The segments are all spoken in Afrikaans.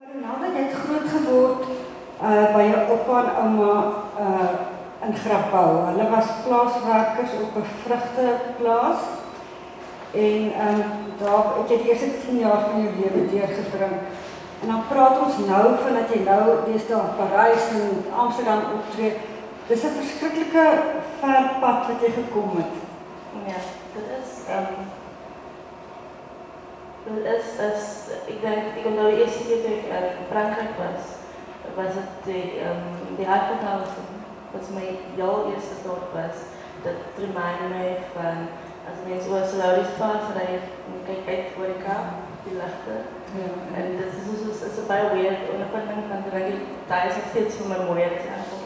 Nadat jy het groot geword by jou oupa en ouma in Grabouw. Hulle was plaaswerkers op 'n vrugteplaas en daar het jy die eerste 10 jaar van jou lewe deurgebring. En dan praat ons nou van dat jy nou deesdae in Parys en Amsterdam optree. Dis 'n verskriklike ver pad wat jy gekom het. Ja, dit is ik denk, ik omdat de eerste keer dat ik in Frankrijk was het die Hartvertaalsing, wat mijn jouw eerste dorp was. Dat remindde mij van, als mensen over Salaris paas rijden, en kijk uit voor de kaap, die lachten. Ja. En dat is een baie weird ondervinding van toen ik thuis nog steeds voor mijn moeder te aankomen.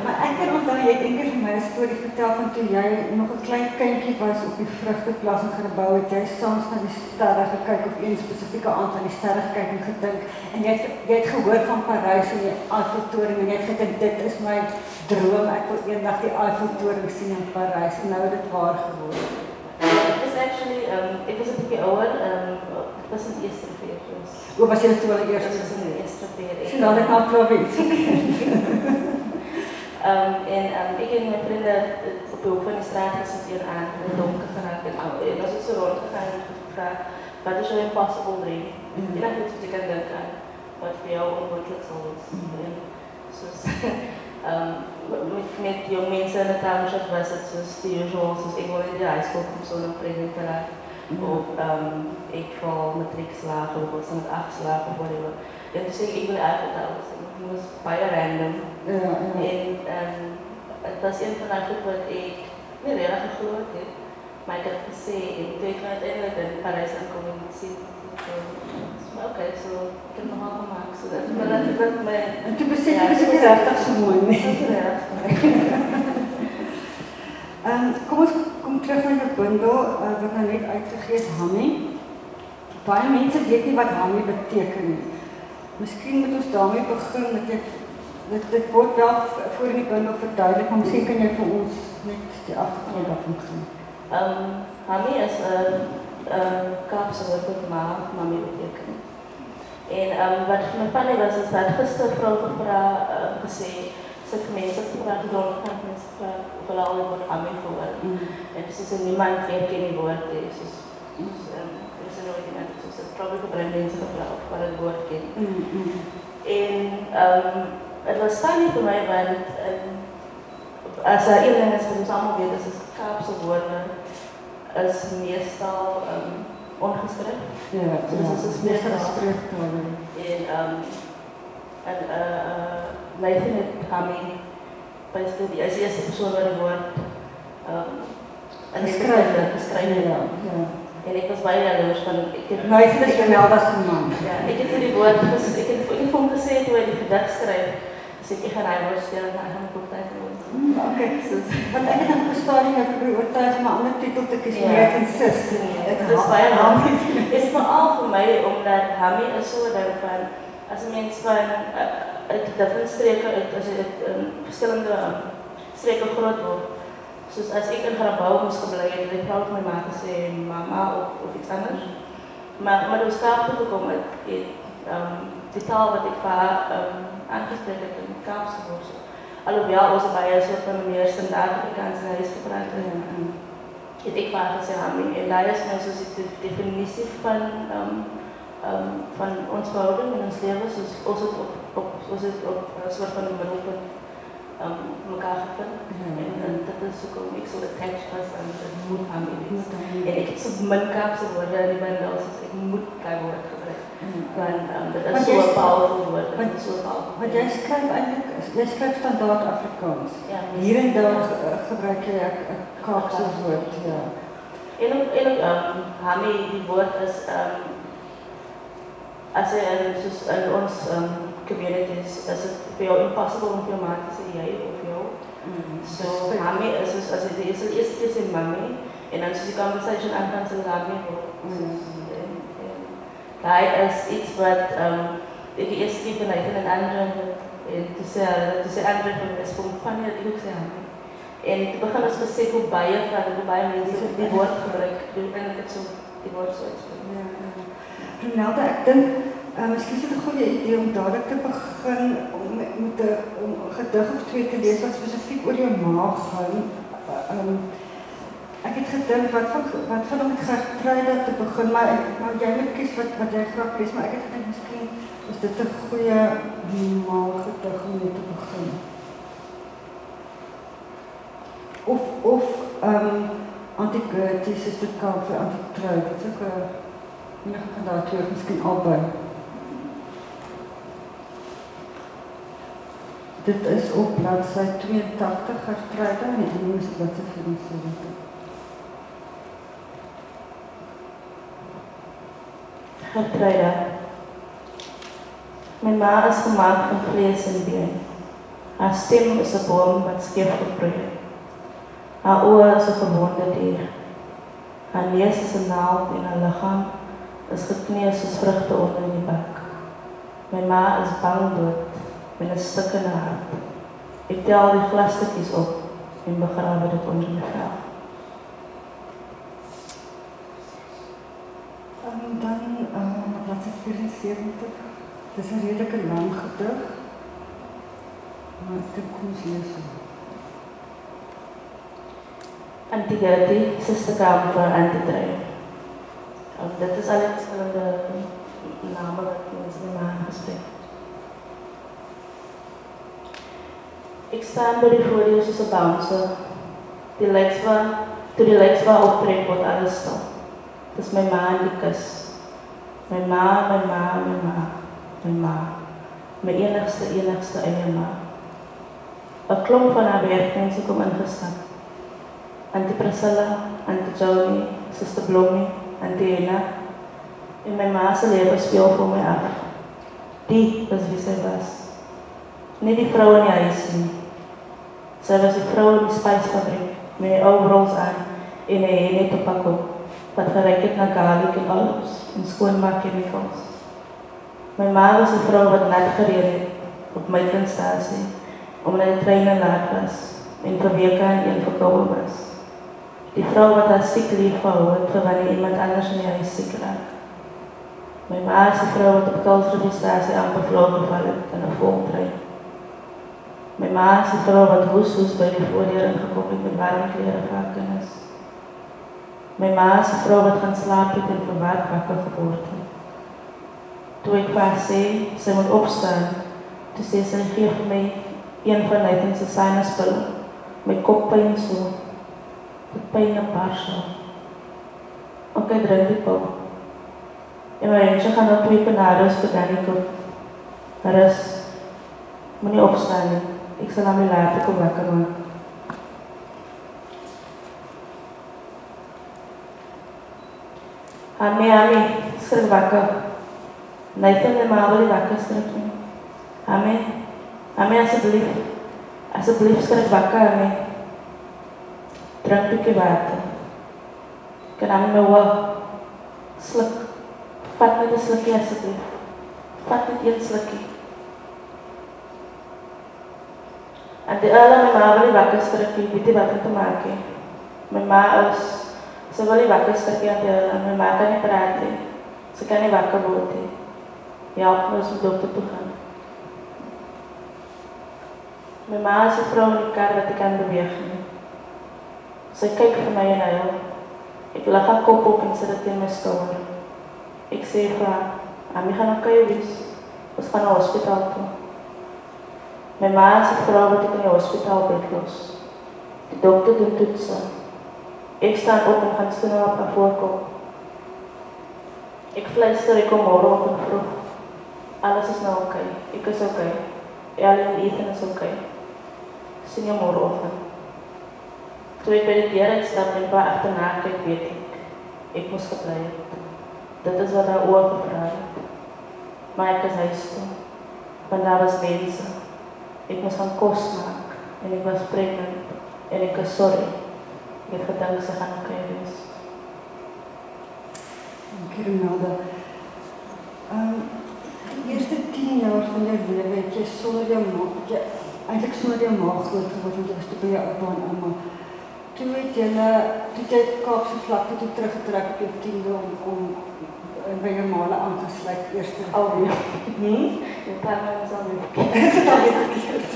Maar ek kan onthou jy het eendag vir my 'n storie vertel van toe jy nog 'n klein kindjie was op die vrugteplaas in Grabouw het jy soms na die sterre gekyk of een spesifieke aand aan die sterre gekyk en gedink en jy het gehoor van Parys en die Eiffeltoring en jy het gedink dit is my droom, ek wil eendag die Eiffeltoring sien in Parys en nou het dit waar geword. It was actually, ik was een beetje ouder, het was een eerste keer. Hoe was jy toe al die eerste? Het was een eerste keer. Sien dat ek nou klaar weet. Ik en mijn vrienden op de hoek van de straat gezeten aan in het donker geraakt. En als ik zo rondgegaan en gevraagd, wat is jouw impossible dream? En dan moet je kan denken aan wat voor jou onmogelijk zal zijn. Met jong mensen in de township was het zoals de usual, zoals ik wil in de high school kom zo nog pregnant te raken. Of ik val matriek slagen of was met 8 slagen of whatever. En toen zei ik wil eigenlijk alles. Het was bijna random. En het was een van die goed wat ik niet heel erg geloofd heb. Maar ik heb gezegd, en toen ik uiteindelijk in Parijs aankom en ik zie maar oké, zo, ik heb het nogal gemaakt. So dat mij... En toen besef je, is het regtig so mooi nie. Kom ons kom terug na jou bundel wat nou net uitgegee is, Hammy. Baie mense weet nie wat Hammy beteken nie. Miskien moet ons daarmee begin dat dit word wel voor in die bundel verduidelik, maar miskien kan jy vir ons net die agtergrond daarvan gee. Hammy is 'n Kaapse woord wat mami beteken. En wat my funny was is dat gister vrou gevra gesê sy het mense gevra gedoen van mense gevra of hulle al oor Hammy gehoor. En dis is niemand weet ken die woord is. Is nooit iemand soos dit probeer gebring mense gevra of wat het woord ken. En het was funny vir my want as 'n iemand is wat ons almal weet is Kaapse woorde is meestal ongeskryf. Ja, dus is meestal geskryf. En Nathan het Hammy basically as die eerste persoon wat die woord geskryf het. Ja. En ek was baie jaloers van ek het Nathan is wel was 'n man. Ja, ek het vir die woord ek het vir hom gesê toe hy die gedig skryf. Dus ik ga naar huis stellen en dan ga ik Oké, want ek het nog verstaan jy probeer oortuig om 'n ander titel te kies, maar jy het insist. Dit is baie Hammy. Is veral vir my omdat Hammy is so ding van as 'n mens van uit different streke as jy verskillende streke groot word. Soos as ek in Grabouw moes gebly het, het ek vrou vir my ma gesê mama of iets anders. Maar toe Kaap toe gekom het, die taal wat ek vir haar aangespreek het in Kaapse woord. Alhoewel ons baie soort van meer standaard Afrikaanse huis gepraat het ek vir haar gesê Hammy. En daar is nou soos die definitie van ons verhouding en ons lewe, soos ons het op een soort van een middelpunt mekaar gevind. En dat is ook hoe ek so attached was aan het moet Hammy wees. En ek het so min Kaapse woorde in die bundel, soos ek moet die woord gebruik. Want dat is so powerful woord, dat is so powerful. Want jy skryf eintlik, jy skryf standaard Afrikaans. Ja, hier en daar gebruik jy 'n Kaapse woord, ja. En Hammy, die woord is as jy in ons communities is dit vir jou impossible om vir jou ma te sê jy of jou. So Hammy is as jy die eerste keer sê mami en dan soos die conversation aangaan sal Hammy word. Daai is iets wat die eerste keer van Nathan en Andrew en toe sê Andrew van is vir funny dat ek ook sê Hammy. En toe begin ons besef hoe baie mense die woord gebruik en ek so die woord so uitspreek. Renelde, ek dink, miskien is dit 'n goeie idee om dadelik te begin om met 'n gedig of twee te lees wat spesifiek oor jou maag gaan. Ek het gedink wat van om met Gertruida te begin, maar jy moet kies wat jy graag lees, maar ek het gedink miskien is dit 'n goeie maaggedig om mee te begin. Of Antigoetes is dit kan vir Antitrui, dit is ook enige van daar twee, miskien albei. Dit is op bladsy 82 Gertruida en die Engels op bladsy 74. Gertruida. My ma is gemaak van vlees en been. Haar stem is 'n boom wat skeef gegroei. Haar oë is 'n gewonde dier. Haar neus is 'n naald en haar liggaam is gekneus soos vrugte onder in die bek. My ma is bang dood met 'n stuk in haar hart. Ek tel die glasstukkies op en begrawe dit onder my vel. Dan bladsy 74. Dit is 'n redelike lang gedig, maar ek dink kom ons lees hom. Antigoetes, sisterkamer vir Antitrui. Dit is al die verskillende name wat mense met my aangespreek. Ek staan by die voordeur soos 'n bouncer. Toe die lights waar optrek word alles stil. Dis my ma in die kus. My ma, my ma, my ma, my ma. My enigste eie ma. 'n klomp van haar werkmense kom ingestap. Auntie Priscilla, Auntie Joni, Suster Blommie, Auntie Ena. En my ma se lewe speel vir my af. Die was wie sy was. Nie die vrou in die huis nie. Sy was die vrou in die spysfabriek, met die overalls aan en 'n helmet op haar kop, wat geryk het na garlic en olives en skoonmaak chemicals. My ma was 'n vrou wat net gereed het op my kindstasie, omdat die treine laat was en vir weke aan een verkoue was. Die vrou wat haar siek lief gehou het vir wanneer iemand anders in die huis siek raak. My ma is die vrou wat op Kuilsrivier amper flauw geval het in 'n voltrein. My ma is die vrou wat hoes by die voordeur ingekom het met warm klere vir haar kinders. My ma is die vrou wat gaan slaap het en verwaard wakker geword het. Toe ek vir haar sê, sy moet opstaan, toe sê sy gee vir my een van Nathan se sinuspille, my koppyn so, dit pyn 'n parsel. Ok, drink die pil. En my eentje gaan nou 2 panados vir Danny koop. Rus, moenie opstaan nie. Ek sal aan my later kom wakker maak. Ami, skrik wakker. Nathan en ma wil die wakker skrik nie. Ami, asseblief skrik wakker, Ami. Drink 'n bietjie water. Kan Ami my hoor? Sluk. Vat net 'n slukkie asseblief. Vat net 'n slukkie. En die oudere my ma wil die wakker skrik nie, weet jy wat om te maak nie. My ma sy wil die wakker skrik aan die oudere, my ma kan nie praat nie. Sy kan nie wakker word nie. Help my as my dokter toe gaan. My ma is 'n vrou in die kar wat ek kan beweeg nie. Sy kyk vir my en huil. Ek lig haar kop op en sit dit teen my skouer. Ek sê vir haar, Ami gaan oké wees. Ons gaan na hospitaal toe. My ma is 'n vrou wat ek in die hospitaal bed los. Die dokter doen toetse. Ek staan op en gaan staan op haar voorkop. Ek fluister, ek kom môreoggend vroeg. Alles is nou oké. Ek is oké. Ellie en Ethan is oké. Sien jou môreoggend. Toe ek by die deur uitstap en waar agterna kyk, weet ek moes gebly het. Dit is wat haar oor gevra het. Maar ek is huis toe. Want daar was mense. Ek moes gaan kos maak. En ek was pregnant. En ek is sorry. Ek het gedink sy gaan oké wees. Dankie, Renelde. Die eerste 10 jaar van jou lewe het jy sonder jou maag groot geword, want jy was toe by jou oupa en ouma. Toe jy Kaapse vlakte toe teruggetrek op jou 10de om by jou maale aangesluit eerste. Ja. Hm? Je partner is al weer. Is dit al weer verkeerd?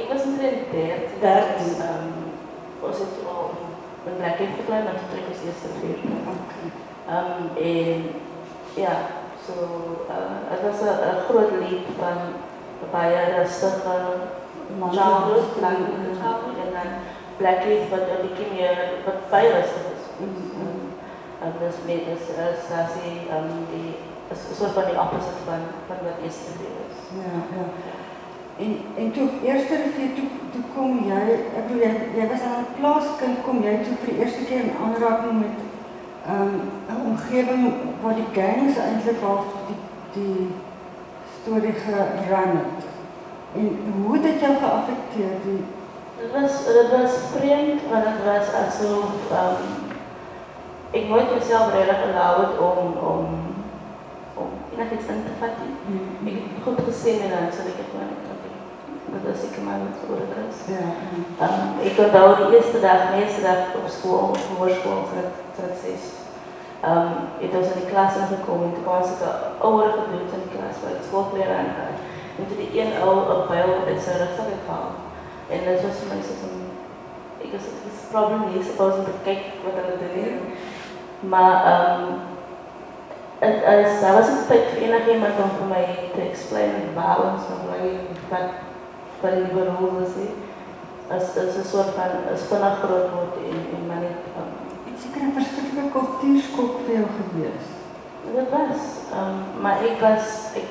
Ik was omtrent 13. Was het al een plek heeft gepland, maar toen terug is het eerste 4. En ja, het was een groot lied van baie rustige genres, lang en dan Black Youth wat een beetje meer, wat baie rustig is. Dus met die een soort van die opposite van wat eerste 4 is. Ja. En toe eerste rivier, toe kom jy, ek bedoel, jy was aan 'n plaaskind, kom jy toe vir die eerste keer in aanraking met 'n omgewing waar die gangs eintlik half die storie gerun het. En hoe het dit jou geaffekteer? Het was vreemd, want het was alsof ik nooit mezelf redelijk allowed om iets in te vatten. Ik heb goed gezien en dan zal ik het gewoon dat was ik maar wat geworden is. Ik onthoud de eerste dag op school, op voorschool, tot 6. Ik was in de klas ingekomen, toen was ik een oude gebeurd in de klas waar ik schoolkleren aan had. En toen die een oude pijl uit zijn rugzak gehaald. En dat was voor mij zo'n, het is probably niet, ik was om te kijken wat aan het doen is. Maar daar was een tijd voor enig iemand om voor mij te explainen het balans van wat in die rol is. Het is een soort van, het is vanaf groot wordt in manier van. Het is zeker een verschrikkelijke cultuurschok voor jou geweest. Dat was, maar ik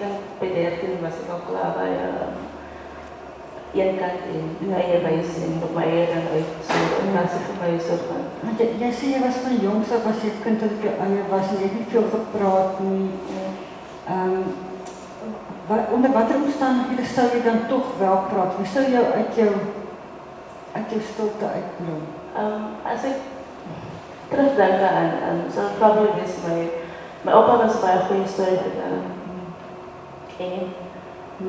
denk bij 13 was ik al klaar bij een kant in, je wijs in, op mijn eigen uit, zo, en dat is voor mij een soort van. Want jij zei je was van jongs af, was je kind dat je was en je hebt niet veel gepraat nie. Onder wat omstandigheden zou je dan toch wel praten? Wie zou jou uit jou stilte uitbrengen? Als ik terugdenk aan zou het probably wees mijn opa was bij een goede story vertellen. En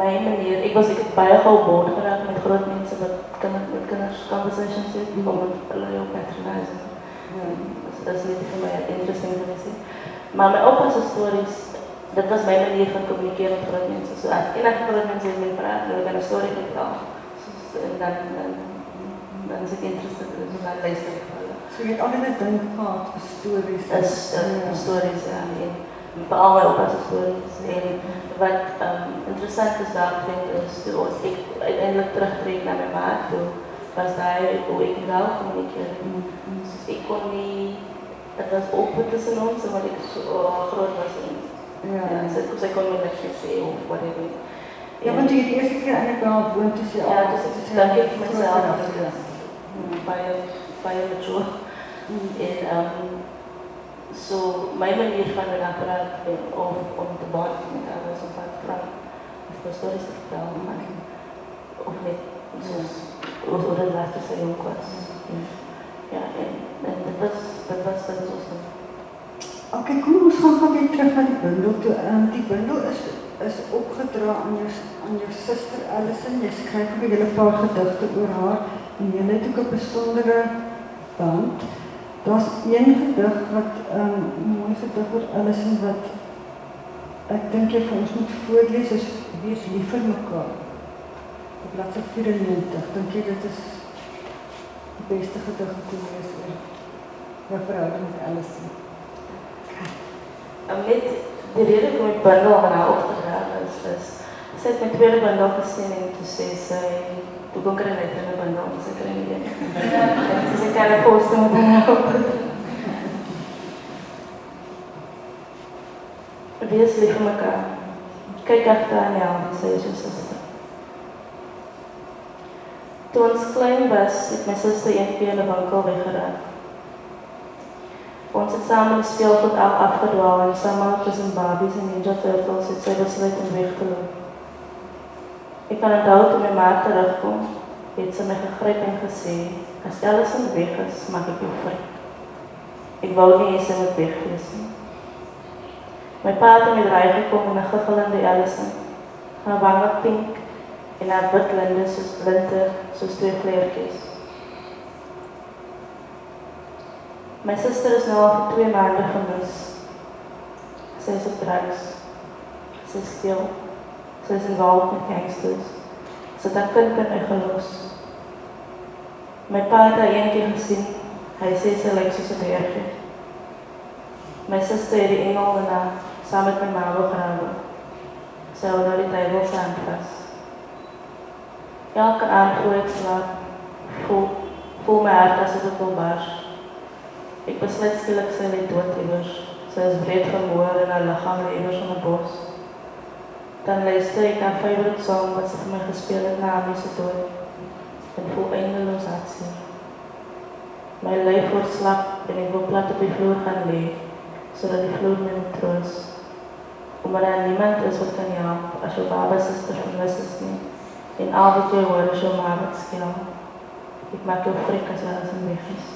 mijn manier, ik heb baie gauw boord geraakt met groot mensen wat met kinders conversations zit, bijvoorbeeld hulle jou patronizen. Dat is niet voor mij interesting geweest. Maar mijn opa's stories, dat was mijn manier van communiceren met groot mensen. So, als enige groot mensen met mij praten, wil ik een story vertellen. En dan is ik interested in zo dan luister ik wel. So je hebt altijd een ding gehad voor stories. Stories, ja. Vooral mijn opa's stories. En wat interessant is daar vind is, toen ik uiteindelijk terugtreed naar mijn maat toe, was daar hoe ik wel communiceerde. Dus ik kon niet, het was open tussen ons, omdat ik zo groot was. Dus ik kon me niet zeggen of whatever. Ja, want toen je de eerste keer eigenlijk wel woont tussen je ouders. Ja, dus dan heb ik mezelf bij een mature. En so mijn manier van de apparaat om te bouwen met ouders om van te vragen of de stories te vertellen, of niet, zoals hoe dat laatste zijn ook was. Ja, en dat was awesome. Oké, kom ons gaan weer terug naar die bundel toe. Die bundel is opgedra aan jou suster Alison. Jy skryf ook 'n hele paar gedigte oor haar en jy het ook 'n besondere band. Daar's een gedig wat 'n mooi gedig oor Alison wat ek dink jy vir ons moet voorlees, is Wees lief vir mekaar. Op bladsy 94. Dink jy dit is die beste gedig om te lees oor jou verhouding met Alison? Met de reden waarom ik bundel aan haar opgedragen is, sy het my tweede bundel gesien en toe sê sy, toe kon ek net in 'n bundel, dus ek kry nie een. En sy sê kan ek post met haar opgedragen. Wees lief vir mekaar. Kyk agter aan jou, sê sy suster. Toe ons klein was, het my suster een keer in 'n winkel weggeraak. Ons het samen die speelgoed afgedwaal en samen tussen Barbies en Ninja Turtles het sy besluit om weg te loop. Ik kan onthou toe my ma terugkom, het sy my gegryp en gesê, as Alison weg is, maak ek jou vry. Ek wou nie hê sy moet wegwees nie. My pa het in my draai gekom en 'n giggelende Alison, haar wange pink en haar wit linde soos blinte, soos 2 vleertjies. My suster is nou al vir 2 maande gemis. Sy is op drugs. Sy steel. Sy is involved met gangsters. Sy het haar kind uitgelos. My pa het haar een keer gesien. Hy sê sy lyk soos 'n beertjie. My suster het die engel daarna saam met my ma begrawe. Sy hou nou die Bybelse hand vas. Elke aand voor ek slaap, voel my hart as dit wil bars. Ek besluit skielik sy lê dood iewers. Sy is breed vermoor en haar liggaam lê iewers in 'n bos. Dan luister ek haar favorite song wat sy vir my gespeel het na haar se dood. En voel eindeloos hartseer. My lyf word slap en ek wil plat op die vloer gaan lê, sodat die vloer my moet troos. Omdat daar niemand is wat kan help as jou baba suster vermis is nie. En al wat jy hoor is jou ma wat skel. Ek maak jou frik as alles in weg is.